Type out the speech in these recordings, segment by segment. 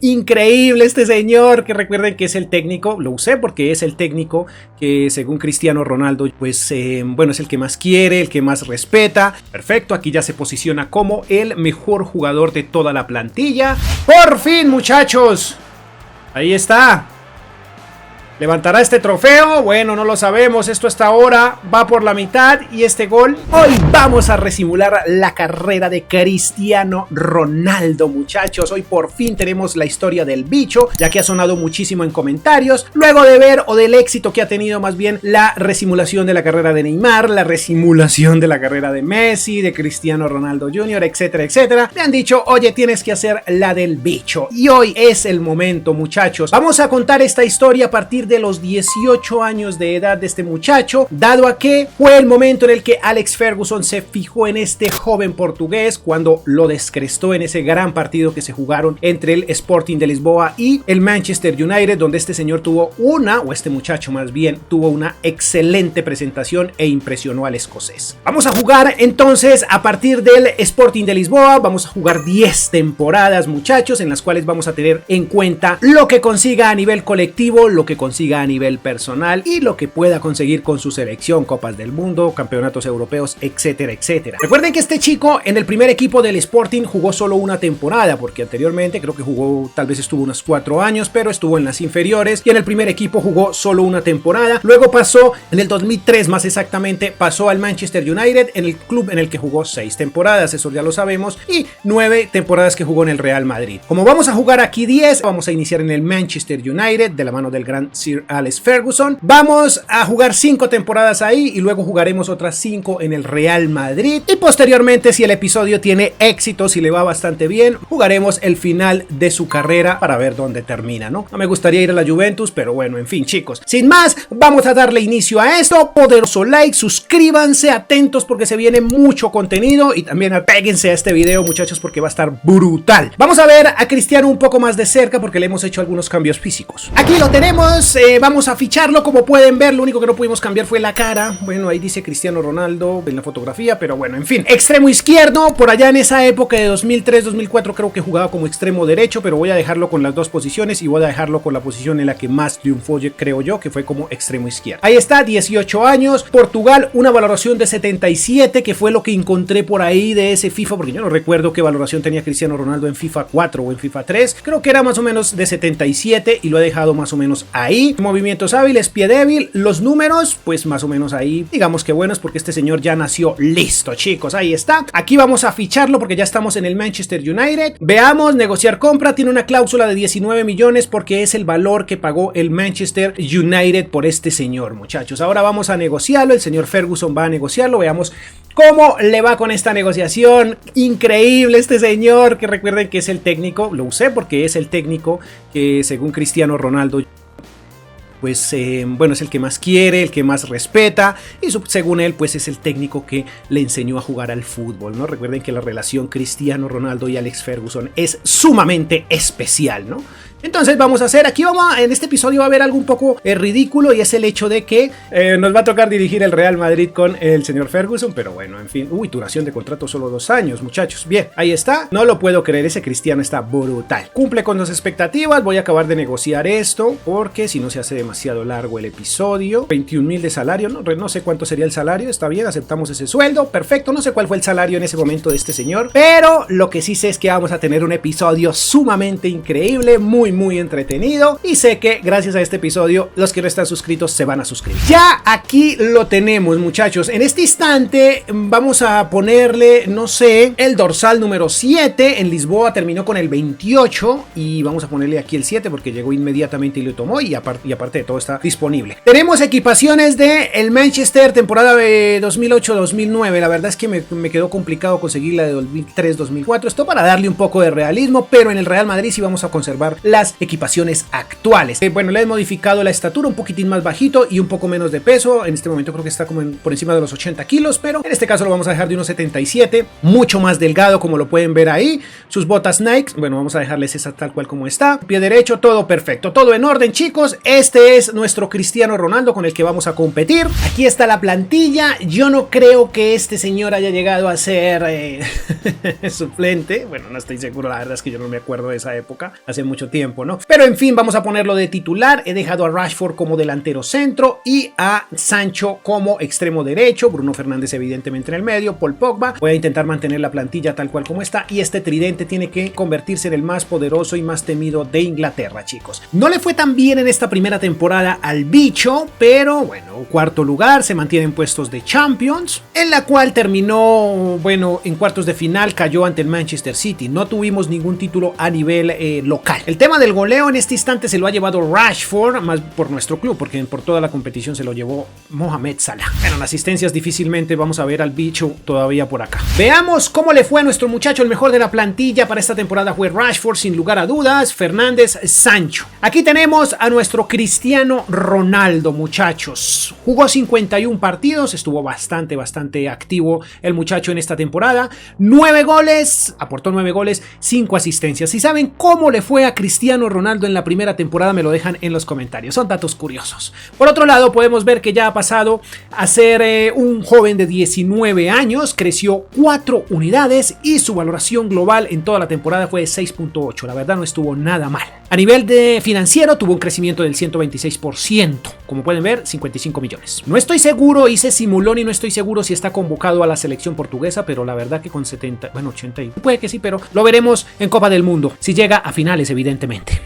Increíble este señor, que recuerden que es el técnico, lo usé porque es el técnico que según Cristiano Ronaldo pues bueno, es el que más quiere, el que más respeta. Perfecto, aquí ya se posiciona como el mejor jugador de toda la plantilla. Por fin, muchachos, ahí está. ¿Levantará este trofeo? Bueno, no lo sabemos. Esto hasta ahora va por la mitad. Y este gol, hoy vamos a resimular la carrera de Cristiano Ronaldo, muchachos. Hoy por fin tenemos la historia del bicho, ya que ha sonado muchísimo en comentarios. Luego de ver, o del éxito que ha tenido más bien, la resimulación de la carrera de Neymar, la resimulación de la carrera de Messi, de Cristiano Ronaldo Jr., etcétera, etcétera, me han dicho, oye, tienes que hacer la del bicho. Y hoy es el momento, muchachos. Vamos a contar esta historia a partir de los 18 años de edad de este muchacho, dado a que fue el momento en el que Alex Ferguson se fijó en este joven portugués cuando lo descrestó en ese gran partido que se jugaron entre el Sporting de Lisboa y el Manchester United, donde este señor tuvo este muchacho más bien, tuvo una excelente presentación e impresionó al escocés. Vamos a jugar entonces a partir del Sporting de Lisboa, vamos a jugar 10 temporadas, muchachos, en las cuales vamos a tener en cuenta lo que consiga a nivel colectivo, lo que consiga a nivel personal y lo que pueda conseguir con su selección, Copas del Mundo, campeonatos europeos, etcétera, etcétera. Recuerden que este chico en el primer equipo del Sporting jugó solo una temporada, porque anteriormente creo que jugó, tal vez estuvo unos 4 años, pero estuvo en las inferiores y en el primer equipo jugó solo una temporada. Luego pasó, en el 2003 más exactamente, pasó al Manchester United, en el club en el que jugó 6 temporadas, eso ya lo sabemos, y 9 temporadas que jugó en el Real Madrid. Como vamos a jugar aquí 10, vamos a iniciar en el Manchester United de la mano del gran Sir Alex Ferguson. Vamos a jugar 5 temporadas ahí y luego jugaremos otras 5 en el Real Madrid, y posteriormente, si el episodio tiene éxito, si le va bastante bien, jugaremos el final de su carrera para ver dónde termina, ¿no? No me gustaría ir a la Juventus, pero bueno, en fin, chicos, sin más, vamos a darle inicio a esto. Poderoso like, suscríbanse, atentos porque se viene mucho contenido, y también apéguense a este video, muchachos, porque va a estar brutal. Vamos a ver a Cristiano un poco más de cerca porque le hemos hecho algunos cambios físicos. Aquí lo tenemos, vamos a ficharlo. Como pueden ver, lo único que no pudimos cambiar fue la cara. Bueno, ahí dice Cristiano Ronaldo en la fotografía, pero bueno, en fin. Extremo izquierdo, por allá en esa época de 2003-2004 creo que jugaba como extremo derecho, pero voy a dejarlo con las dos posiciones y voy a dejarlo con la posición en la que más triunfó, creo yo, que fue como extremo izquierdo. Ahí está, 18 años, Portugal, una valoración de 77, que fue lo que encontré por ahí de ese FIFA, porque yo no recuerdo qué valoración tenía Cristiano Ronaldo en FIFA 4 o en FIFA 3, creo que era más o menos de 77 y lo he dejado más o menos ahí. Movimientos hábiles, pie débil, los números pues más o menos ahí, digamos que buenos, porque este señor ya nació listo, chicos. Ahí está, aquí vamos a ficharlo porque ya estamos en el Manchester United. Veamos, negociar compra, tiene una cláusula de 19 millones porque es el valor que pagó el Manchester United por este señor, muchachos. Ahora vamos a negociarlo, el señor Ferguson va a negociarlo, veamos cómo le va con esta negociación. Increíble este señor, que recuerden que es el técnico, lo usé porque es el técnico que según Cristiano Ronaldo pues bueno, es el que más quiere, el que más respeta, y según él pues es el técnico que le enseñó a jugar al fútbol, ¿no? Recuerden que la relación Cristiano Ronaldo y Alex Ferguson es sumamente especial, ¿no? Entonces vamos a hacer, en este episodio va a haber algo un poco ridículo, y es el hecho de que nos va a tocar dirigir el Real Madrid con el señor Ferguson, pero bueno, en fin, duración de contrato solo 2 años, muchachos. Bien, ahí está, no lo puedo creer, ese Cristiano está brutal, cumple con las expectativas. Voy a acabar de negociar esto, porque si no se hace demasiado largo el episodio. 21,000 de salario, no sé cuánto sería el salario, está bien, aceptamos ese sueldo, perfecto, no sé cuál fue el salario en ese momento de este señor, pero lo que sí sé es que vamos a tener un episodio sumamente increíble, muy entretenido, y sé que gracias a este episodio los que no están suscritos se van a suscribir. Ya aquí lo tenemos, muchachos. En este instante vamos a ponerle, no sé, el dorsal número 7. En Lisboa terminó con el 28 y vamos a ponerle aquí el 7 porque llegó inmediatamente y lo tomó, y aparte de todo está disponible. Tenemos equipaciones de el Manchester temporada de 2008-2009. La verdad es que me quedó complicado conseguir la de 2003-2004. Esto para darle un poco de realismo, pero en el Real Madrid sí vamos a conservar la las equipaciones actuales. Bueno, le he modificado la estatura un poquitín más bajito y un poco menos de peso. En este momento creo que está como por encima de los 80 kilos, pero en este caso lo vamos a dejar de unos 77, mucho más delgado como lo pueden ver ahí. Sus botas Nike, bueno, vamos a dejarles esa tal cual como está. Pie derecho, todo perfecto, todo en orden, chicos. Este es nuestro Cristiano Ronaldo con el que vamos a competir. Aquí está la plantilla. Yo no creo que este señor haya llegado a ser suplente. Bueno, no estoy seguro, la verdad es que yo no me acuerdo de esa época, hace mucho tiempo, ¿no? Pero en fin, vamos a ponerlo de titular. He dejado a Rashford como delantero centro y a Sancho como extremo derecho, Bruno Fernández evidentemente en el medio, Paul Pogba. Voy a intentar mantener la plantilla tal cual como está y este tridente tiene que convertirse en el más poderoso y más temido de Inglaterra, chicos. No le fue tan bien en esta primera temporada al bicho, pero bueno, cuarto lugar, se mantiene en puestos de Champions, en la cual terminó, bueno, en cuartos de final cayó ante el Manchester City. No tuvimos ningún título a nivel local. El tema del goleo en este instante se lo ha llevado Rashford, más por nuestro club, porque por toda la competición se lo llevó Mohamed Salah. Bueno, en asistencias difícilmente vamos a ver al bicho todavía por acá. Veamos cómo le fue a nuestro muchacho. El mejor de la plantilla para esta temporada fue Rashford, sin lugar a dudas. Fernández, Sancho. Aquí tenemos a nuestro Cristiano Ronaldo, muchachos. Jugó 51 partidos, estuvo bastante activo el muchacho en esta temporada. 9 goles, aportó 9 goles, 5 asistencias. Si saben cómo le fue a Cristiano Ronaldo en la primera temporada, me lo dejan en los comentarios. Son datos curiosos. Por otro lado, podemos ver que ya ha pasado a ser un joven de 19 años, creció 4 unidades y su valoración global en toda la temporada fue de 6.8. La verdad no estuvo nada mal. A nivel de financiero tuvo un crecimiento del 126%. Como pueden ver, 55 millones. No estoy seguro, hice simulón y no estoy seguro si está convocado a la selección portuguesa, pero la verdad que con 70, bueno, 80, puede que sí, pero lo veremos en Copa del Mundo, si llega a finales evidentemente.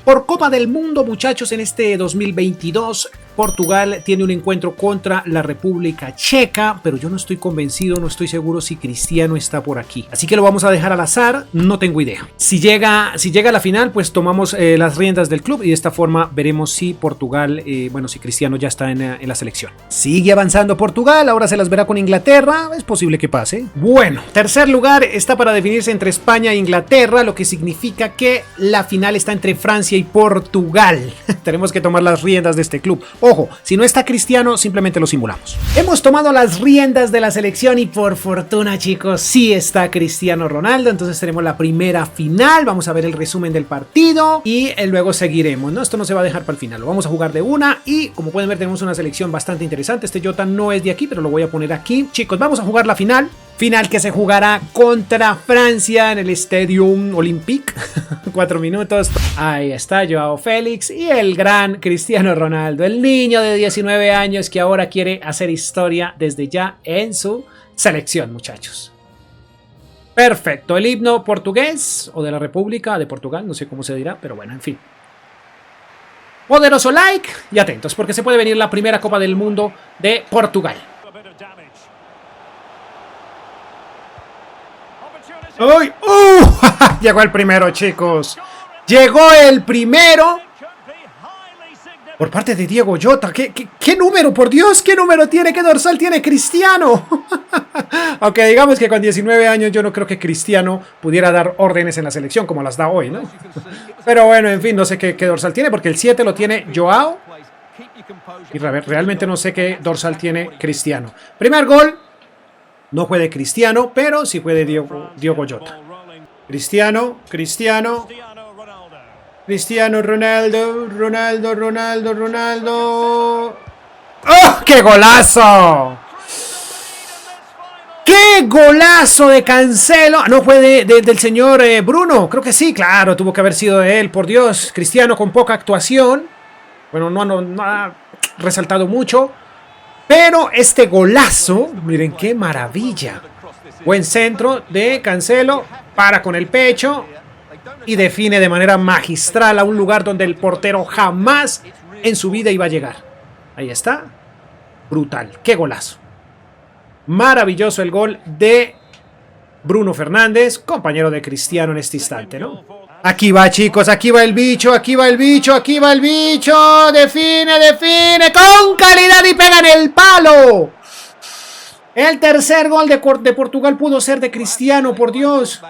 Por Copa del Mundo, muchachos, en este 2022, Portugal tiene un encuentro contra la República Checa, pero yo no estoy convencido, no estoy seguro si Cristiano está por aquí. Así que lo vamos a dejar al azar, no tengo idea. Si llega a la final, pues tomamos las riendas del club y de esta forma veremos si Portugal, bueno, si Cristiano ya está en la selección. Sigue avanzando Portugal, ahora se las verá con Inglaterra, es posible que pase. Bueno, tercer lugar está para definirse entre España e Inglaterra, lo que significa que la final está entre Francia y Portugal. Tenemos que tomar las riendas de este club. Ojo, si no está Cristiano, simplemente lo simulamos. Hemos tomado las riendas de la selección y por fortuna, chicos, sí está Cristiano Ronaldo. Entonces tenemos la primera final. Vamos a ver el resumen del partido y luego seguiremos, ¿no? Esto no se va a dejar para el final. Lo vamos a jugar de una y como pueden ver tenemos una selección bastante interesante. Este Jota no es de aquí, pero lo voy a poner aquí. Chicos, vamos a jugar la final. Final que se jugará contra Francia en el Stadium Olympique. 4 minutos. Ahí está Joao Félix y el gran Cristiano Ronaldo. El niño de 19 años que ahora quiere hacer historia desde ya en su selección, muchachos. Perfecto. El himno portugués o de la República de Portugal. No sé cómo se dirá, pero bueno, en fin. Poderoso like y atentos porque se puede venir la primera Copa del Mundo de Portugal. ¡Uy! Llegó el primero, chicos. Llegó el primero. Por parte de Diego Jota. ¿Qué número? Por Dios, ¿qué número tiene? ¿Qué dorsal tiene Cristiano? Aunque digamos que con 19 años yo no creo que Cristiano pudiera dar órdenes en la selección como las da hoy, ¿no? Pero bueno, en fin, no sé qué dorsal tiene porque el 7 lo tiene Joao. Y realmente no sé qué dorsal tiene Cristiano. Primer gol. No fue de Cristiano, pero sí fue de Diego Jota. Cristiano Ronaldo. ¡Oh, qué golazo! ¡Qué golazo de Cancelo! No fue del señor Bruno, creo que sí, claro, tuvo que haber sido de él, por Dios. Cristiano con poca actuación. Bueno, no ha resaltado mucho. Pero este golazo, miren qué maravilla. Buen centro de Cancelo, para con el pecho y define de manera magistral a un lugar donde el portero jamás en su vida iba a llegar. Ahí está. Brutal, qué golazo. Maravilloso el gol de Bruno Fernández, compañero de Cristiano en este instante, ¿no? Aquí va, chicos, aquí va el bicho, define, con calidad y pega en el palo. El tercer gol de Portugal pudo ser de Cristiano, por Dios.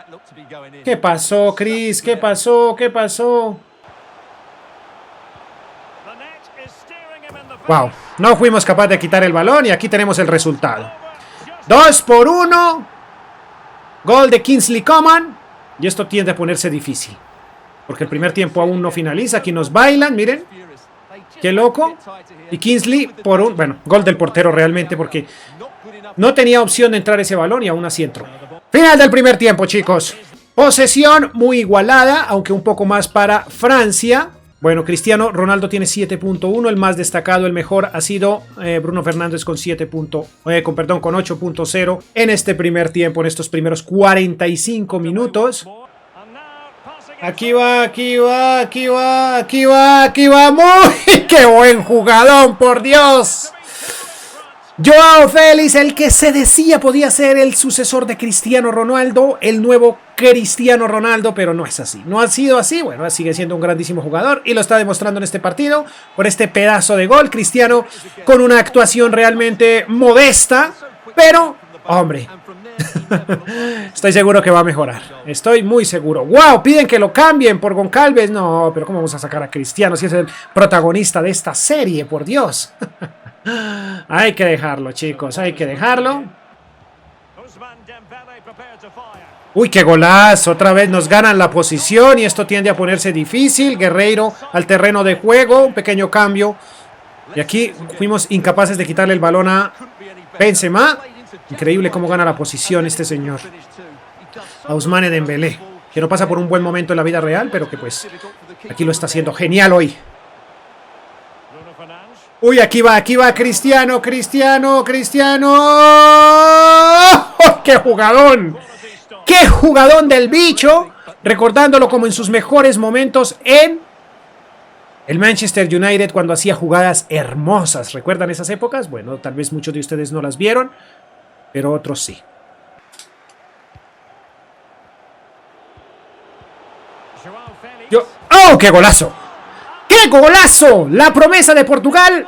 ¿Qué pasó, Cris? ¿Qué pasó? ¿Qué pasó? Wow, no fuimos capaces de quitar el balón y aquí tenemos el resultado. 2-1. Gol de Kingsley Coman. Y esto tiende a ponerse difícil. Porque el primer tiempo aún no finaliza. Aquí nos bailan, miren. Qué loco. Y Kingsley por un... Bueno, gol del portero realmente porque no tenía opción de entrar ese balón y aún así entró. Final del primer tiempo, chicos. Posesión muy igualada, aunque un poco más para Francia. Bueno, Cristiano Ronaldo tiene 7.1, el más destacado, el mejor ha sido Bruno Fernández con 8.0 en este primer tiempo, en estos primeros 45 minutos. Aquí va, aquí va, aquí va, aquí va, aquí va. ¡Muy! ¡Qué buen jugador, por Dios! Joao Félix, el que se decía podía ser el sucesor de Cristiano Ronaldo, el nuevo Cristiano Ronaldo, pero no es así. No ha sido así, bueno, sigue siendo un grandísimo jugador y lo está demostrando en este partido por este pedazo de gol. Cristiano con una actuación realmente modesta, pero, hombre, estoy seguro que va a mejorar. Estoy muy seguro. ¡Wow! Piden que lo cambien por Goncalves. No, pero ¿cómo vamos a sacar a Cristiano si es el protagonista de esta serie? Por Dios. Hay que dejarlo, chicos, hay que dejarlo. Uy, qué golazo, otra vez nos ganan la posición y esto tiende a ponerse difícil. Guerreiro al terreno de juego, un pequeño cambio. Y aquí fuimos incapaces de quitarle el balón a Benzema. Increíble cómo gana la posición este señor. A Ousmane Dembélé, que no pasa por un buen momento en la vida real, pero que pues aquí lo está haciendo genial hoy. Uy, aquí va Cristiano, Cristiano, Cristiano. ¡Oh, qué jugadón! ¡Qué jugadón del bicho! Recordándolo como en sus mejores momentos en el Manchester United cuando hacía jugadas hermosas. ¿Recuerdan esas épocas? Bueno, tal vez muchos de ustedes no las vieron, pero otros sí. ¡Oh, qué golazo! ¡Qué golazo! La promesa de Portugal,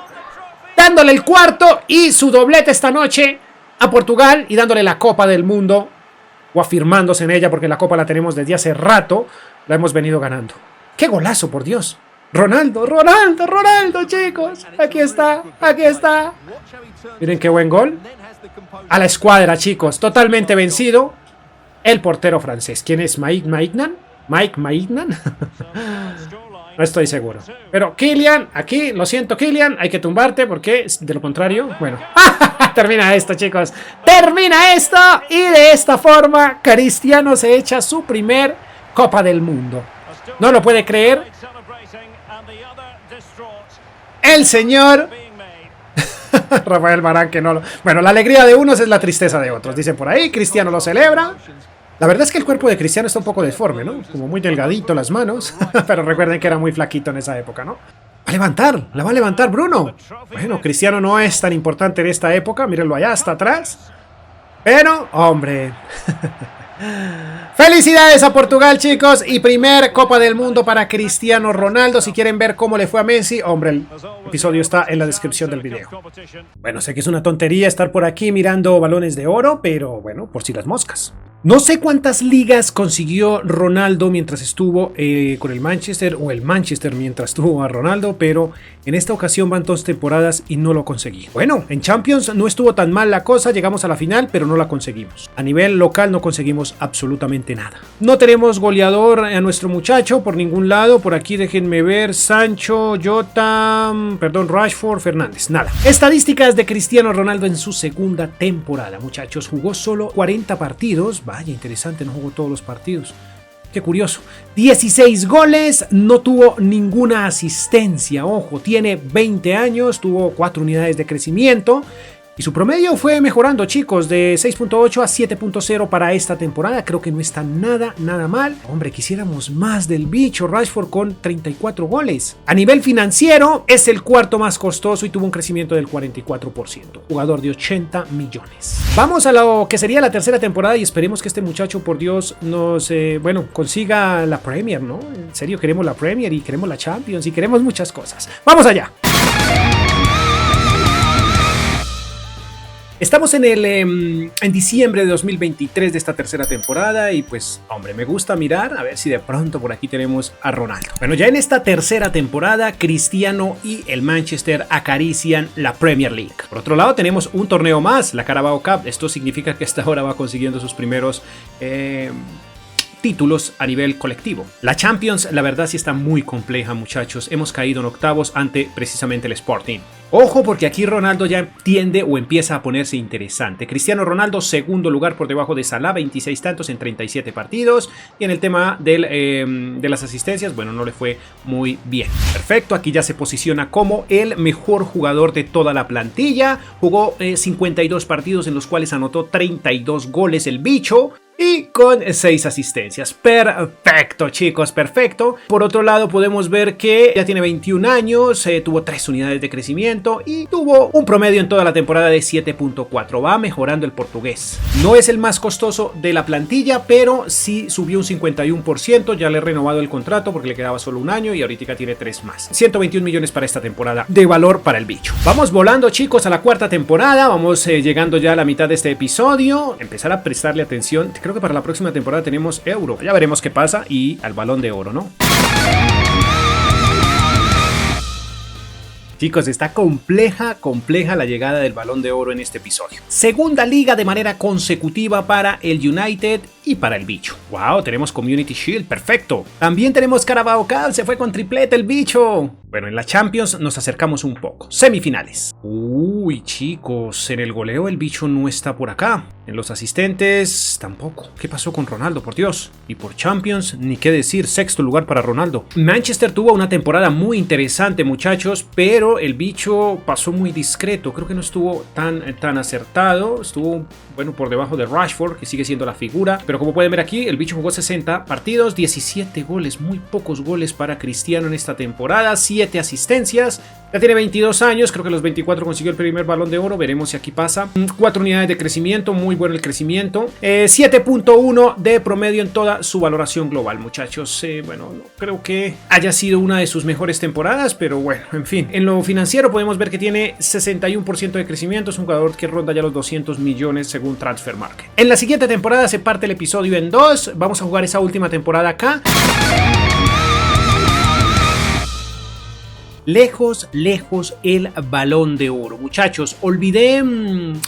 dándole el cuarto y su doblete esta noche a Portugal y dándole la Copa del Mundo, o afirmándose en ella porque la Copa la tenemos desde hace rato, la hemos venido ganando. ¡Qué golazo, por Dios! Ronaldo, Ronaldo, Ronaldo, chicos. Aquí está, aquí está. Miren qué buen gol. A la escuadra, chicos, totalmente vencido el portero francés. ¿Quién es? ¿Mike Maignan? ¿Mike Maignan? No estoy seguro. Pero Kylian, aquí, lo siento Kylian, hay que tumbarte porque de lo contrario, bueno. Termina esto, chicos. Termina esto y de esta forma Cristiano se echa su primer Copa del Mundo. No lo puede creer. El señor Rafael Varane que no lo... Bueno, la alegría de unos es la tristeza de otros, dicen por ahí. Cristiano lo celebra. La verdad es que el cuerpo de Cristiano está un poco deforme, ¿no? Como muy delgadito las manos. Pero recuerden que era muy flaquito en esa época, ¿no? Va a levantar, la va a levantar Bruno. Bueno, Cristiano no es tan importante en esta época. Mírenlo allá, hasta atrás. Pero, hombre... Felicidades a Portugal, chicos, y primer Copa del Mundo para Cristiano Ronaldo. Si quieren ver cómo le fue a Messi, hombre, el episodio está en la descripción del video. Bueno, sé que es una tontería estar por aquí mirando balones de oro, pero bueno, por si las moscas. No sé cuántas ligas consiguió Ronaldo mientras estuvo con el Manchester, o el Manchester mientras tuvo a Ronaldo, pero en esta ocasión van 2 temporadas y no lo conseguí. Bueno, en Champions no estuvo tan mal la cosa, llegamos a la final, pero no la conseguimos. A nivel local no conseguimos absolutamente nada. No tenemos goleador a nuestro muchacho por ningún lado. Por aquí déjenme ver, Sancho, Jota, Rashford, Fernández, nada. Estadísticas de Cristiano Ronaldo en su segunda temporada, muchachos. Jugó solo 40 partidos. Vaya, interesante, no jugó todos los partidos. Qué curioso. 16 goles, no tuvo ninguna asistencia. Ojo, tiene 20 años, tuvo 4 unidades de crecimiento. Y su promedio fue mejorando, chicos, de 6.8 a 7.0 para esta temporada. Creo que no está nada mal. Hombre, quisiéramos más del bicho. Rashford con 34 goles. A nivel financiero, es el cuarto más costoso y tuvo un crecimiento del 44%. Jugador de 80 millones. Vamos a lo que sería la tercera temporada y esperemos que este muchacho, por Dios, nos, consiga la Premier, ¿no? En serio, queremos la Premier y queremos la Champions y queremos muchas cosas. ¡Vamos allá! Estamos en diciembre de 2023 de esta tercera temporada y pues, hombre, me gusta mirar a ver si de pronto por aquí tenemos a Ronaldo. Bueno, ya en esta tercera temporada, Cristiano y el Manchester acarician la Premier League. Por otro lado, tenemos un torneo más, la Carabao Cup. Esto significa que hasta ahora va consiguiendo sus primeros títulos a nivel colectivo. La Champions, la verdad, sí está muy compleja, muchachos. Hemos caído en octavos ante precisamente el Sporting. Ojo, porque aquí Ronaldo ya tiende o empieza a ponerse interesante. Cristiano Ronaldo, segundo lugar por debajo de Salah, 26 tantos en 37 partidos. Y en el tema de las asistencias, bueno, no le fue muy bien. Perfecto, aquí ya se posiciona como el mejor jugador de toda la plantilla. Jugó 52 partidos en los cuales anotó 32 goles el bicho. Y con 6 asistencias. Perfecto, chicos, perfecto. Por otro lado, podemos ver que ya tiene 21 años, tuvo 3 unidades de crecimiento y tuvo un promedio en toda la temporada de 7.4. Va mejorando el portugués. No es el más costoso de la plantilla, pero sí subió un 51%. Ya le he renovado el contrato porque le quedaba solo un año y ahorita tiene 3 más. 121 millones para esta temporada de valor para el bicho. Vamos volando, chicos, a la cuarta temporada. Vamos llegando ya a la mitad de este episodio. Empezar a prestarle atención. Creo que para la próxima temporada tenemos Euro. Ya veremos qué pasa y al Balón de Oro, ¿no? Chicos, está compleja la llegada del Balón de Oro en este episodio. Segunda liga de manera consecutiva para el United y para el bicho. Wow, tenemos Community Shield, perfecto. También tenemos Carabao Cup, se fue con triplete el bicho. Bueno, en la Champions nos acercamos un poco. Semifinales. Uy, chicos, en el goleo el bicho no está por acá. En los asistentes tampoco. ¿Qué pasó con Ronaldo, por Dios? Y por Champions, ni qué decir, sexto lugar para Ronaldo. Manchester tuvo una temporada muy interesante, muchachos, pero el bicho pasó muy discreto. Creo que no estuvo tan acertado. Estuvo, bueno, por debajo de Rashford, que sigue siendo la figura. Pero como pueden ver aquí, el bicho jugó 60 partidos, 17 goles, muy pocos goles para Cristiano en esta temporada, 7 asistencias. Ya tiene 22 años, creo que a los 24 consiguió el primer Balón de Oro, veremos si aquí pasa. 4 unidades de crecimiento, muy bueno el crecimiento. 7.1 de promedio en toda su valoración global, muchachos. Bueno, no creo que haya sido una de sus mejores temporadas, pero bueno, en fin. En lo financiero podemos ver que tiene 61% de crecimiento, es un jugador que ronda ya los 200 millones según Transfermarkt. En la siguiente temporada se parte el episodio en 2, vamos a jugar esa última temporada acá. Lejos el Balón de Oro. Muchachos,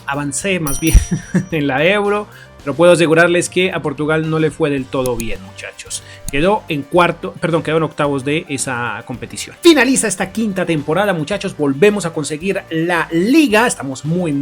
avancé más bien en la Euro, pero puedo asegurarles que a Portugal no le fue del todo bien, muchachos. Quedó en octavos de esa competición. Finaliza esta quinta temporada, muchachos. Volvemos a conseguir la liga. Estamos muy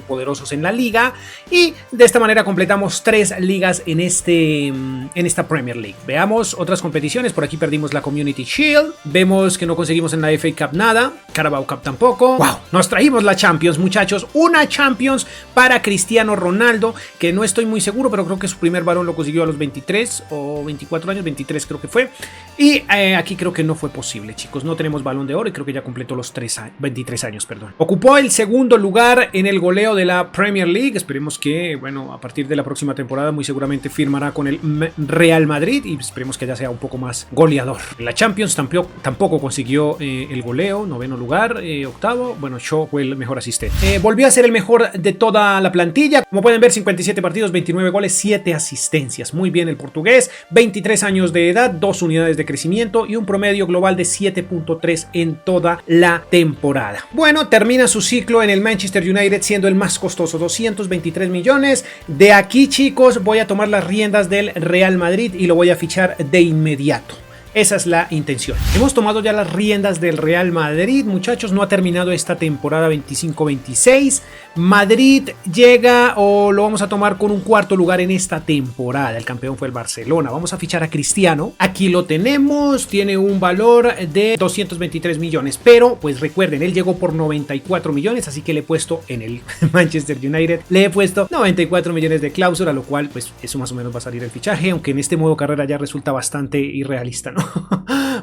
poderosos en la liga. Y de esta manera completamos 3 ligas en esta Premier League. Veamos otras competiciones. Por aquí perdimos la Community Shield. Vemos que no conseguimos en la FA Cup nada. Carabao Cup tampoco. ¡Wow! Nos traímos la Champions, muchachos. Una Champions para Cristiano Ronaldo, que no estoy muy seguro, pero creo que su primer balón lo consiguió a los 23 o 24 años. 23 creo que fue. Y aquí creo que no fue posible, chicos. No tenemos Balón de Oro y creo que ya completó los 23 años, perdón. Ocupó el segundo lugar en el goleo de la Premier League. Esperemos que, bueno, a partir de la próxima temporada muy seguramente firmará con el Real Madrid y esperemos que ya sea un poco más goleador. La Champions tampoco consiguió el goleo, noveno lugar, octavo. Bueno, Shaw fue el mejor asistente. Volvió a ser el mejor de toda la plantilla. Como pueden ver, 57 partidos, 29 goles, 7 asistencias. Muy bien el portugués, 23 años de edad, 2 unidades de crecimiento y un promedio global de 7.3 en toda la temporada. Bueno, termina su ciclo en el Manchester United siendo el más costoso, 223 millones. De aquí, chicos, voy a tomar las riendas del Real Madrid y lo voy a fichar de inmediato. Esa es la intención. Hemos tomado ya las riendas del Real Madrid, muchachos. No ha terminado esta temporada 25-26. Madrid llega o lo vamos a tomar con un cuarto lugar en esta temporada. El campeón fue el Barcelona. Vamos a fichar a Cristiano. Aquí lo tenemos. Tiene un valor de 223 millones. Pero, pues recuerden, él llegó por 94 millones. Así que le he puesto en el Manchester United. Le he puesto 94 millones de cláusula, lo cual, pues eso más o menos va a salir el fichaje. Aunque en este modo carrera ya resulta bastante irrealista, ¿no?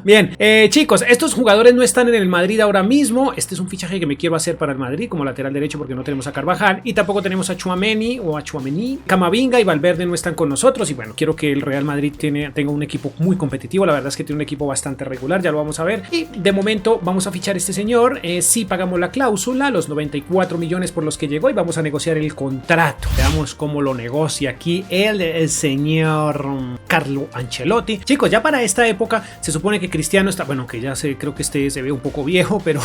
Bien, chicos, estos jugadores no están en el Madrid ahora mismo. Este es un fichaje que me quiero hacer para el Madrid como lateral derecho porque no tenemos tenemos a Carvajal y tampoco tenemos a Tchouaméni o a Tchouaméni. Camavinga y Valverde no están con nosotros y bueno, quiero que el Real Madrid tenga un equipo muy competitivo. La verdad es que tiene un equipo bastante regular, ya lo vamos a ver. Y de momento vamos a fichar a este señor. Sí pagamos la cláusula, los 94 millones por los que llegó y vamos a negociar el contrato. Veamos cómo lo negocia aquí el señor Carlo Ancelotti. Chicos, ya para esta época se supone que Cristiano está, bueno, que ya creo que se ve un poco viejo, pero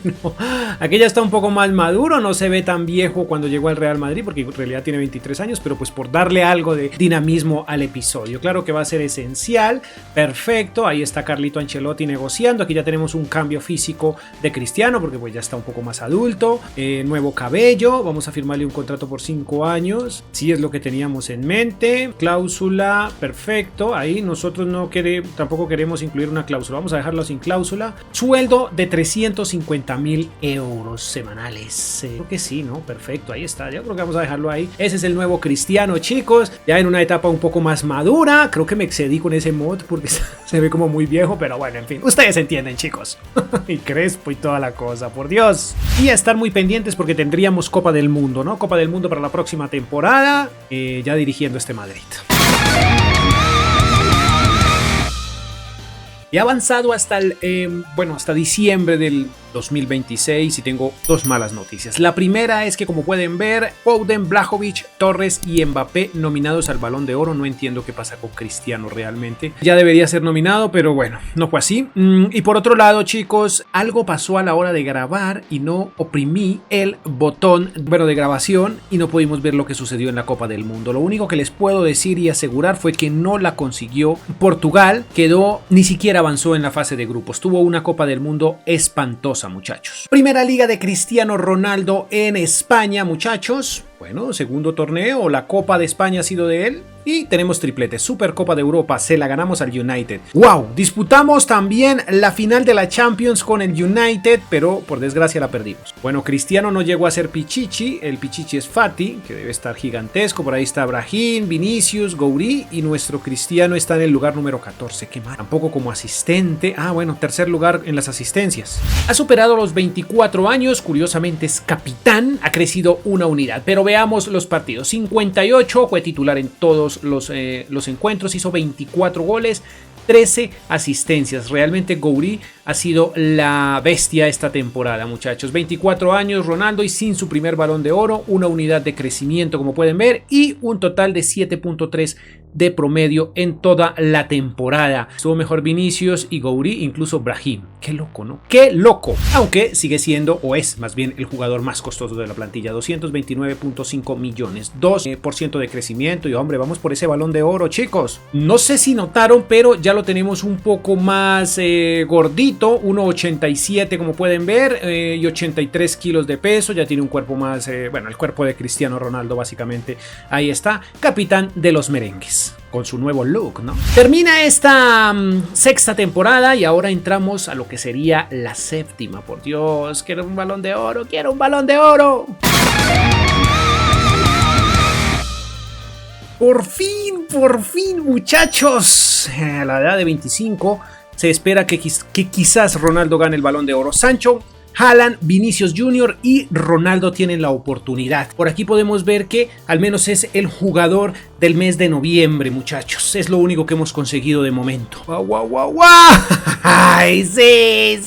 no, aquí ya está un poco más maduro, no se ve tan viejo cuando llegó al Real Madrid, porque en realidad tiene 23 años, pero pues por darle algo de dinamismo al episodio. Claro que va a ser esencial, perfecto, ahí está Carlito Ancelotti negociando, aquí ya tenemos un cambio físico de Cristiano, porque pues ya está un poco más adulto, nuevo cabello, vamos a firmarle un contrato por 5 años, si es lo que teníamos en mente, cláusula, perfecto, ahí nosotros tampoco queremos incluir una cláusula, vamos a dejarlo sin cláusula, sueldo de 350.000 euros semanales, creo que sí, ¿no? Perfecto, ahí está, yo creo que vamos a dejarlo ahí. Ese es el nuevo Cristiano, chicos, ya en una etapa un poco más madura, creo que me excedí con ese mod porque se ve como muy viejo, pero bueno, en fin, ustedes entienden, chicos. Y Crespo y toda la cosa, por Dios. Y a estar muy pendientes porque tendríamos Copa del Mundo, ¿no? Copa del Mundo para la próxima temporada, ya dirigiendo este Madrid. He avanzado hasta hasta diciembre del 2026 y tengo dos malas noticias. La primera es que, como pueden ver, Foden, Vlahovic, Torres y Mbappé nominados al Balón de Oro. No entiendo qué pasa con Cristiano realmente. Ya debería ser nominado, pero bueno, no fue así. Y por otro lado, chicos, algo pasó a la hora de grabar y no oprimí el botón, de grabación y no pudimos ver lo que sucedió en la Copa del Mundo. Lo único que les puedo decir y asegurar fue que no la consiguió Portugal. Ni siquiera avanzó en la fase de grupos. Tuvo una Copa del Mundo espantosa, muchachos. Primera liga de Cristiano Ronaldo en España, muchachos. Bueno, segundo torneo, la Copa de España ha sido de él. Y tenemos triplete, Supercopa de Europa, se la ganamos al United. ¡Wow! Disputamos también la final de la Champions con el United, pero por desgracia la perdimos. Bueno, Cristiano no llegó a ser Pichichi, el Pichichi es Fati, que debe estar gigantesco. Por ahí está Brahim, Vinicius, Gouiri y nuestro Cristiano está en el lugar número 14. ¡Qué mal! Tampoco como asistente. Tercer lugar en las asistencias. Ha superado los 24 años, curiosamente es capitán, ha crecido una unidad. Pero veamos los partidos. 58, fue titular en todos los encuentros, hizo 24 goles, 13 asistencias. Realmente Gouiri ha sido la bestia esta temporada, muchachos. 24 años Ronaldo y sin su primer Balón de Oro, una unidad de crecimiento como pueden ver y un total de 7.3 de promedio en toda la temporada. Estuvo mejor Vinicius y Gouiri, incluso Brahim. Qué loco, ¿no? ¡Qué loco! Aunque sigue siendo, o es más bien, el jugador más costoso de la plantilla. 229.5 millones, 2% de crecimiento y hombre, vamos por ese Balón de Oro, chicos. No sé si notaron, pero ya lo tenemos un poco más gordito, 1,87 como pueden ver, y 83 kilos de peso. Ya tiene un cuerpo más, el cuerpo de Cristiano Ronaldo básicamente. Ahí está, capitán de los merengues, con su nuevo look, ¿no? Termina esta sexta temporada y ahora entramos a lo que sería la séptima. Por Dios, quiero un Balón de Oro, quiero un Balón de Oro. Por fin, muchachos. A la edad de 25 se espera que quizás Ronaldo gane el Balón de Oro. Sancho, Haaland, Vinicius Jr. y Ronaldo tienen la oportunidad. Por aquí podemos ver que al menos es el jugador del mes de noviembre, muchachos. Es lo único que hemos conseguido de momento. ¡Guau! ¡Ay, sí!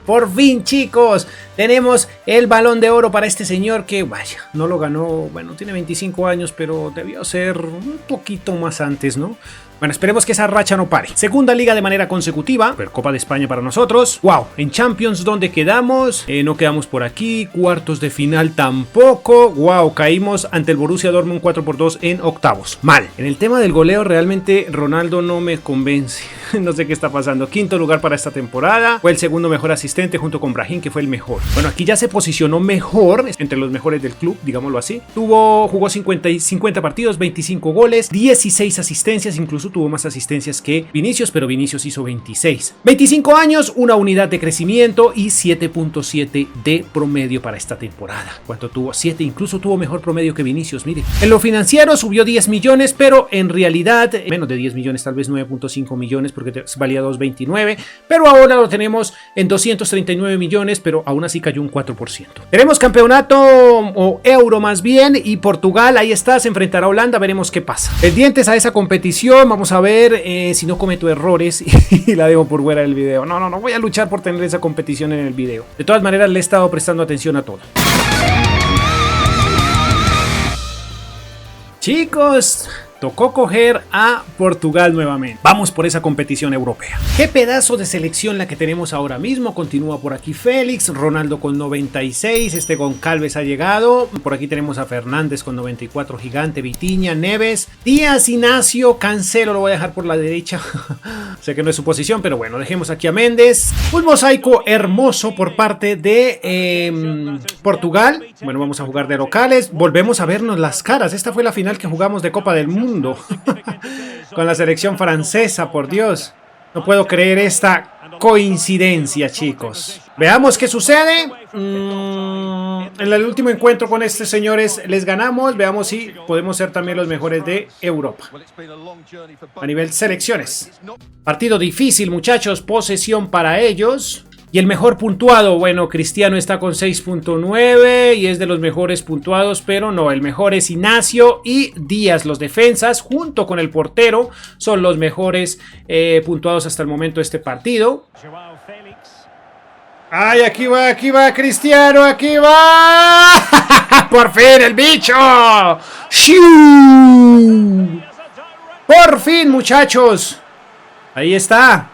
Por fin, chicos, tenemos el Balón de Oro para este señor que, vaya, no lo ganó. Bueno, tiene 25 años, pero debió ser un poquito más antes, ¿no? Bueno, esperemos que esa racha no pare. Segunda liga de manera consecutiva. Copa de España para nosotros. ¡Wow! En Champions, ¿dónde quedamos? No quedamos por aquí. Cuartos de final tampoco. ¡Wow! Caímos ante el Borussia Dortmund 4-2 en octavos. Mal. En el tema del goleo, realmente Ronaldo no me convence. No sé qué está pasando. Quinto lugar para esta temporada. Fue el segundo mejor asistente junto con Brahim, que fue el mejor. Bueno, aquí ya se posicionó mejor, entre los mejores del club, digámoslo así. Jugó 50 partidos, 25 goles, 16 asistencias, incluso tuvo más asistencias que Vinicius, pero Vinicius hizo 26. 25 años, una unidad de crecimiento y 7.7 de promedio para esta temporada. ¿Cuánto tuvo? 7, incluso tuvo mejor promedio que Vinicius, mire. En lo financiero subió 10 millones, pero en realidad menos de 10 millones, tal vez 9.5 millones, porque valía 2,29, pero ahora lo tenemos en 239 millones, pero aún así cayó un 4%. Tenemos campeonato o euro más bien, y Portugal, ahí está, se enfrentará a Holanda, veremos qué pasa. Pendientes a esa competición, vamos a ver si no cometo errores y la dejo por fuera del video. No voy a luchar por tener esa competición en el video. De todas maneras, le he estado prestando atención a todo. Chicos, tocó coger a Portugal nuevamente. Vamos por esa competición europea. Qué pedazo de selección la que tenemos ahora mismo. Continúa por aquí Félix, Ronaldo con 96, este Goncalves ha llegado. Por aquí tenemos a Fernández con 94, Gigante, Vitinha, Neves, Díaz, Inacio, Cancelo lo voy a dejar por la derecha. Sé que no es su posición, pero bueno, dejemos aquí a Méndez. Un mosaico hermoso por parte de Portugal. Bueno, vamos a jugar de locales. Volvemos a vernos las caras. Esta fue la final que jugamos de Copa del Mundo. Con la selección francesa, por Dios. No puedo creer esta coincidencia, chicos. Veamos qué sucede. En el último encuentro con estos señores les ganamos. Veamos si podemos ser también los mejores de Europa a nivel selecciones. Partido difícil, muchachos. Posesión para ellos. Y el mejor puntuado, bueno, Cristiano está con 6.9 y es de los mejores puntuados, pero no, el mejor es Inacio y Díaz, los defensas, junto con el portero, son los mejores puntuados hasta el momento de este partido. ¡Ay, aquí va Cristiano, aquí va! ¡Por fin el bicho! ¡Shiu! ¡Por fin, muchachos! Ahí está.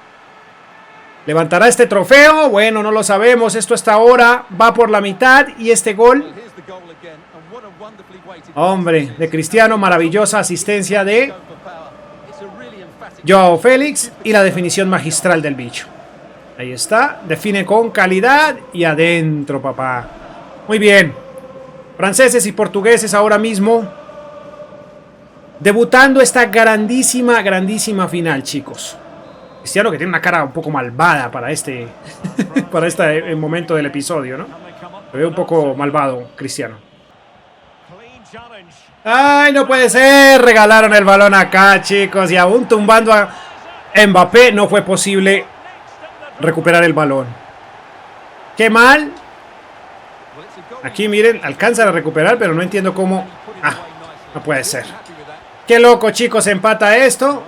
¿Levantará este trofeo? Bueno, no lo sabemos. Esto hasta ahora va por la mitad. Y este gol, hombre, de Cristiano. Maravillosa asistencia de Joao Félix. Y la definición magistral del bicho. Ahí está. Define con calidad. Y adentro, papá. Muy bien. Franceses y portugueses ahora mismo debutando esta grandísima final, chicos. Cristiano, que tiene una cara un poco malvada para este momento del episodio, ¿no? Se ve un poco malvado, Cristiano. ¡Ay, no puede ser! Regalaron el balón acá, chicos. Y aún tumbando a Mbappé, no fue posible recuperar el balón. ¡Qué mal! Aquí, miren, alcanzan a recuperar, pero no entiendo cómo... Ah, no puede ser. ¡Qué loco, chicos! Empata esto.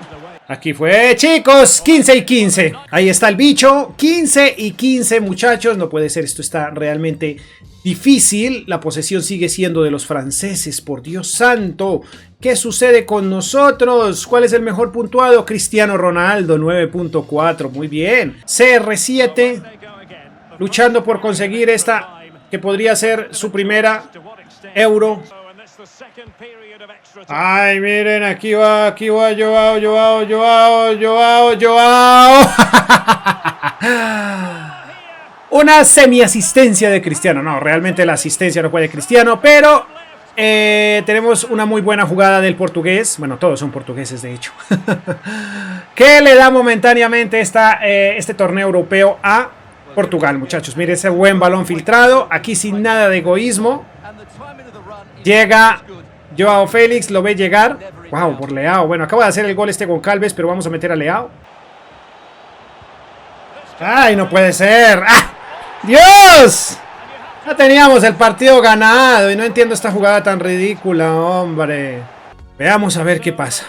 Aquí fue, chicos, 15 y 15. Ahí está el bicho, 15 y 15, muchachos. No puede ser, esto está realmente difícil. La posesión sigue siendo de los franceses, por Dios santo. ¿Qué sucede con nosotros? ¿Cuál es el mejor puntuado? Cristiano Ronaldo, 9.4, muy bien. CR7, luchando por conseguir esta, que podría ser su primera Euro. Ay, miren, aquí va Joao. Una semi-asistencia de Cristiano. No, realmente la asistencia no fue de Cristiano, pero tenemos una muy buena jugada del portugués. Bueno, todos son portugueses, de hecho. Que le da momentáneamente este torneo europeo a Portugal, muchachos. Miren ese buen balón filtrado. Aquí sin nada de egoísmo. Llega Joao Félix, lo ve llegar. Wow, por Leao. Bueno, acaba de hacer el gol este Goncalves, pero vamos a meter a Leao. ¡Ay, no puede ser! ¡Ah! ¡Dios! Ya teníamos el partido ganado y no entiendo esta jugada tan ridícula, hombre. Veamos a ver qué pasa.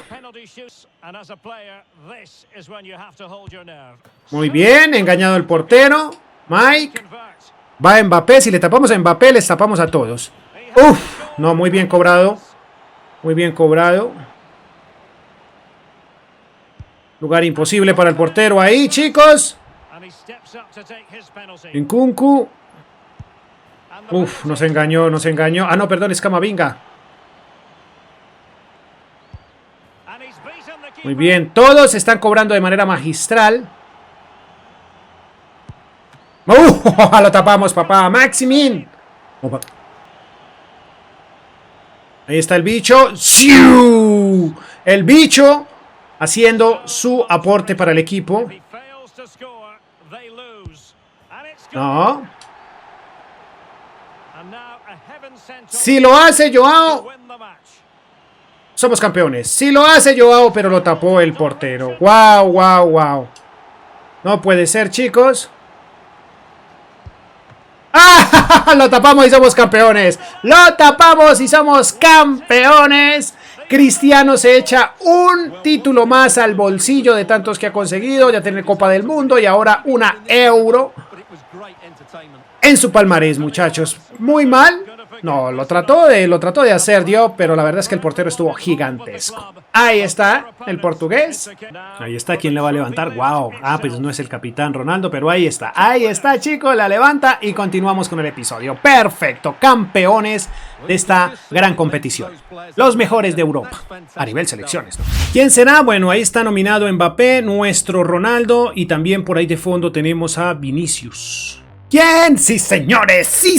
Muy bien, engañado el portero. Mike. Va Mbappé. Si le tapamos a Mbappé, les tapamos a todos. ¡Uf! No, muy bien cobrado. Muy bien cobrado. Lugar imposible para el portero ahí, chicos. Nkunku. Uf, nos engañó. Ah, no, perdón, es Camavinga. Muy bien, todos están cobrando de manera magistral. Lo tapamos, papá. Maximin. Ahí está el bicho. ¡Siu! El bicho haciendo su aporte para el equipo. No. Si lo hace Joao, Somos campeones. Sí lo hace Joao, pero lo tapó el portero. Wow, wow, wow. No puede ser, chicos. ¡Ah! Lo tapamos y somos campeones. Lo tapamos y somos campeones. Cristiano se echa un título más al bolsillo de tantos que ha conseguido. Ya tiene Copa del Mundo y ahora una Euro en su palmarés, muchachos. Muy mal. No, lo trató de hacer Diop, pero la verdad es que el portero estuvo gigantesco. Ahí está el portugués. Ahí está, ¿quién le va a levantar? Wow. Ah, pues no es el capitán Ronaldo, pero ahí está. Ahí está, chicos, la levanta y continuamos con el episodio. Perfecto, campeones de esta gran competición. Los mejores de Europa, a nivel selecciones, ¿no? ¿Quién será? Bueno, ahí está nominado Mbappé, nuestro Ronaldo, y también por ahí de fondo tenemos a Vinicius. ¿Quién? Sí, señores, sí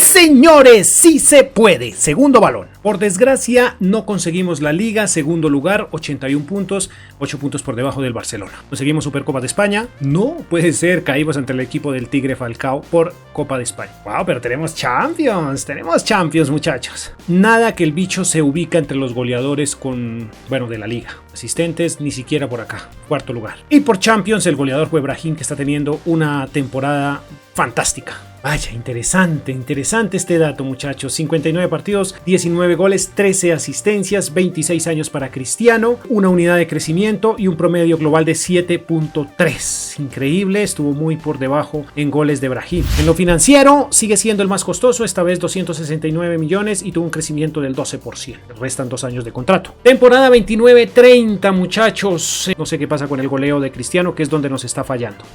se puede. Segundo balón. Por desgracia, no conseguimos la Liga. Segundo lugar, 81 puntos, 8 puntos por debajo del Barcelona. ¿Conseguimos Supercopa de España? No, puede ser. Caímos ante el equipo del Tigre Falcao por Copa de España. Wow, pero tenemos Champions, muchachos. Nada que el bicho se ubica entre los goleadores de la Liga. Asistentes, ni siquiera por acá. Cuarto lugar. Y por Champions, el goleador fue Brahim, que está teniendo una temporada fantástica. Vaya, interesante este dato, muchachos. 59 partidos, 19 goles, 13 asistencias, 26 años para Cristiano, una unidad de crecimiento y un promedio global de 7.3. Increíble, estuvo muy por debajo en goles de Brahim. En lo financiero, sigue siendo el más costoso, esta vez 269 millones y tuvo un crecimiento del 12%. Restan 2 años de contrato. Temporada 29-30, muchachos. No sé qué pasa con el goleo de Cristiano, que es donde nos está fallando.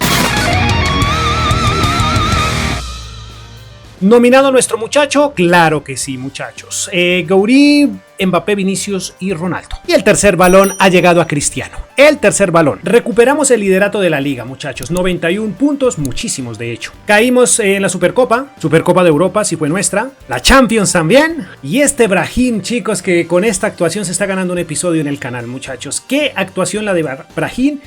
¿Nominado nuestro muchacho? Claro que sí, muchachos. Gouiri, Mbappé, Vinicius y Ronaldo. Y el tercer balón ha llegado a Cristiano. El tercer balón. Recuperamos el liderato de la liga, muchachos. 91 puntos, muchísimos de hecho. Caímos en la Supercopa de Europa, sí fue nuestra. La Champions también. Y este Brahim, chicos, que con esta actuación se está ganando un episodio en el canal, muchachos. ¿Qué actuación la de Brahim?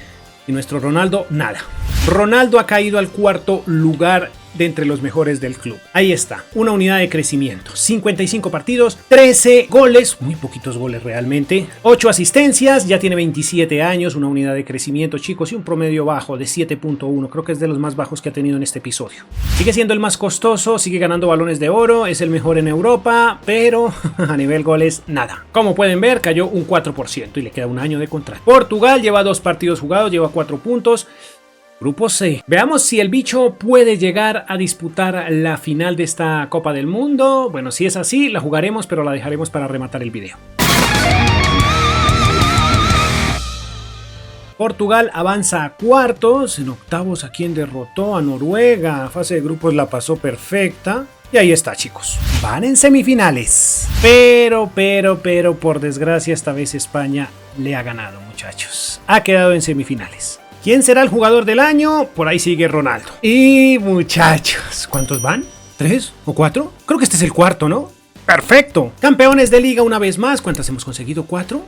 Y nuestro Ronaldo, nada. Ronaldo ha caído al cuarto lugar de entre los mejores del club. Ahí está, una unidad de crecimiento. 55 partidos, 13 goles, muy poquitos goles realmente. 8 asistencias, ya tiene 27 años, una unidad de crecimiento, chicos, y un promedio bajo de 7.1. Creo que es de los más bajos que ha tenido en este episodio. Sigue siendo el más costoso, sigue ganando balones de oro, es el mejor en Europa, pero a nivel goles, nada. Como pueden ver, cayó un 4% y le queda un año de contrato. Portugal lleva 2 partidos jugados, lleva 4 puntos. Grupo C. Veamos si el bicho puede llegar a disputar la final de esta Copa del Mundo. Bueno, si es así, la jugaremos, pero la dejaremos para rematar el video. Portugal avanza a cuartos. En octavos, ¿a quién derrotó? A Noruega. Fase de grupos la pasó perfecta. Y ahí está, chicos. Van en semifinales. Pero, por desgracia, esta vez España le ha ganado, muchachos. Ha quedado en semifinales. ¿Quién será el jugador del año? Por ahí sigue Ronaldo. Y muchachos, ¿cuántos van? ¿3 o 4? Creo que este es el cuarto, ¿no? ¡Perfecto! Campeones de liga una vez más. ¿Cuántas hemos conseguido? ¿4?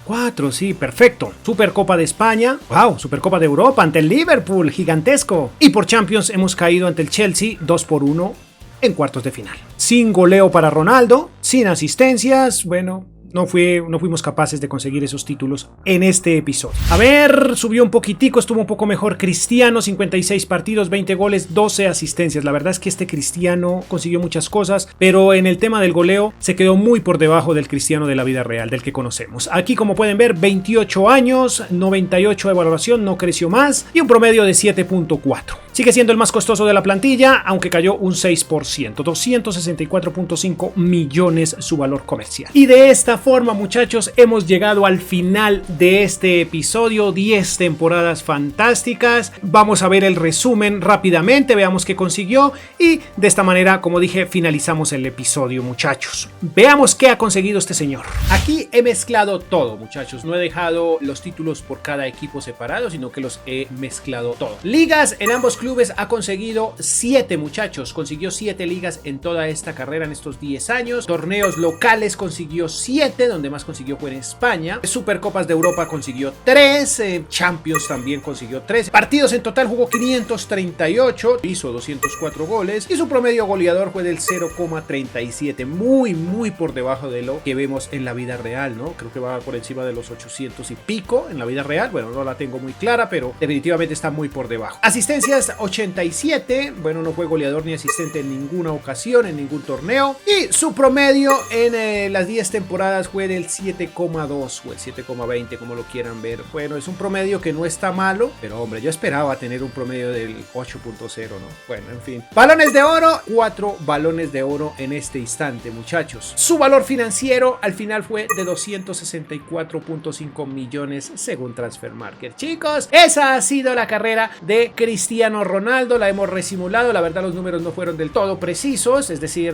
4, sí, perfecto. Supercopa de España. ¡Wow! Supercopa de Europa ante el Liverpool. Gigantesco. Y por Champions hemos caído ante el Chelsea 2-1 en cuartos de final. Sin goleo para Ronaldo. Sin asistencias. Bueno, no fuimos capaces de conseguir esos títulos en este episodio. A ver, subió un poquitico, estuvo un poco mejor Cristiano, 56 partidos, 20 goles, 12 asistencias. La verdad es que este Cristiano consiguió muchas cosas, pero en el tema del goleo se quedó muy por debajo del Cristiano de la vida real, del que conocemos. Aquí, como pueden ver, 28 años, 98 de valoración, no creció más, y un promedio de 7.4. Sigue siendo el más costoso de la plantilla, aunque cayó un 6%, 264.5 millones su valor comercial. Y de esta forma, muchachos, hemos llegado al final de este episodio. 10 temporadas fantásticas. Vamos a ver el resumen rápidamente, veamos qué consiguió y de esta manera, como dije, finalizamos el episodio, muchachos. Veamos qué ha conseguido este señor. Aquí he mezclado todo, muchachos. No he dejado los títulos por cada equipo separado, sino que los he mezclado todo. Ligas en ambos clubes clubes ha conseguido 7, muchachos. Consiguió 7 ligas en toda esta carrera en estos 10 años. Torneos locales consiguió 7, donde más consiguió fue en España. Supercopas de Europa consiguió 3. Champions también consiguió 3. Partidos en total jugó 538. Hizo 204 goles. Y su promedio goleador fue del 0,37. Muy por debajo de lo que vemos en la vida real, ¿no? Creo que va por encima de los 800 y pico en la vida real. Bueno, no la tengo muy clara, pero definitivamente está muy por debajo. Asistencias 87. Bueno, no fue goleador ni asistente en ninguna ocasión, en ningún torneo. Y su promedio en las 10 temporadas fue del 7,2 o el 7,20, como lo quieran ver. Bueno, es un promedio que no está malo, pero hombre, yo esperaba tener un promedio del 8,0, ¿no? Bueno, en fin. Balones de oro, 4 balones de oro en este instante, muchachos. Su valor financiero al final fue de 264.5 millones según Transfermarkt. Chicos, esa ha sido la carrera de Cristiano Ronaldo. La hemos resimulado. La verdad, los números no fueron del todo precisos. Es decir,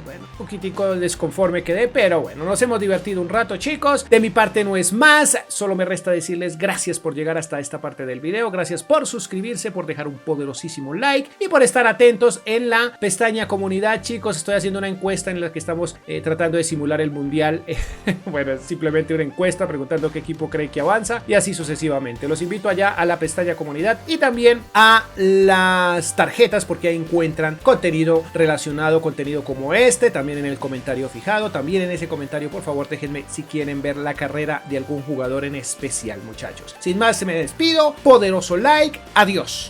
bueno, un poquitico desconforme quedé, pero bueno, nos hemos divertido un rato, chicos. De mi parte no es más. Solo me resta decirles gracias por llegar hasta esta parte del video. Gracias por suscribirse, por dejar un poderosísimo like y por estar atentos en la pestaña comunidad, chicos. Estoy haciendo una encuesta en la que estamos tratando de simular el mundial. Bueno, es simplemente una encuesta preguntando qué equipo cree que avanza y así sucesivamente. Los invito allá a la pestaña comunidad y también a las tarjetas, porque ahí encuentran contenido relacionado, contenido como este, también en el comentario fijado. También en ese comentario, por favor, déjenme si quieren ver la carrera de algún jugador en especial, muchachos. Sin más, me despido. Poderoso like. Adiós.